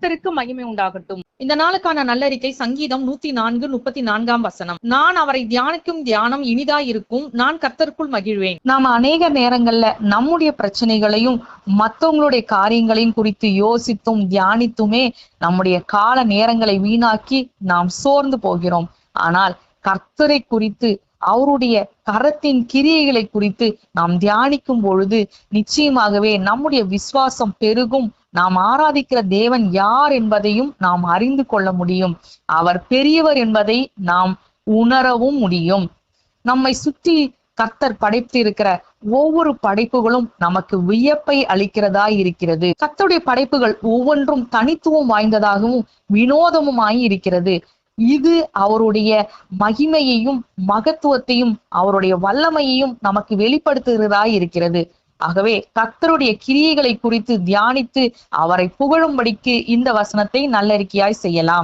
கர்த்தருக்கு மகிமை உண்டாகட்டும். இந்த நாளுக்கான நல்லறிக்கை சங்கீதம் 104:34. நான் அவரை தியானிக்கும் தியானம் இனிதாயிருக்கும், நான் கர்த்தருக்குள் மகிழ்வேன். நாம அநேக நேரங்கள்ல நம்முடைய பிரச்சனைகளையும் மத்தவங்களுடைய காரியங்களையும் குறித்து யோசித்தும் தியானித்துமே நம்முடைய கால நேரங்களை வீணாக்கி நாம் சோர்ந்து போகிறோம். ஆனால் கர்த்தரை குறித்து, அவருடைய கரத்தின் கிரியைகளை குறித்து நாம் தியானிக்கும் பொழுது நிச்சயமாகவே நம்முடைய விசுவாசம் பெருகும். நாம் ஆராதிக்கிற தேவன் யார் என்பதையும் நாம் அறிந்து கொள்ள முடியும். அவர் பெரியவர் என்பதை நாம் உணரவும் முடியும். நம்மை சுற்றி கர்த்தர் படைத்திருக்கிற ஒவ்வொரு படைப்புகளும் நமக்கு வியப்பை அளிக்கிறதா இருக்கிறது. கர்த்தருடைய படைப்புகள் ஒவ்வொன்றும் தனித்துவம் வாய்ந்ததாகவும் வினோதமுமாய் இருக்கிறது. இது அவருடைய மகிமையையும் மகத்துவத்தையும் அவருடைய வல்லமையையும் நமக்கு வெளிப்படுத்துகிறதாய் இருக்கிறது. ஆகவே கர்த்தருடைய கிரியைகளை குறித்து தியானித்து அவரை புகழும்படிக்கு இந்த வசனத்தை நல்லறிக்கையாய் செய்யலாம்.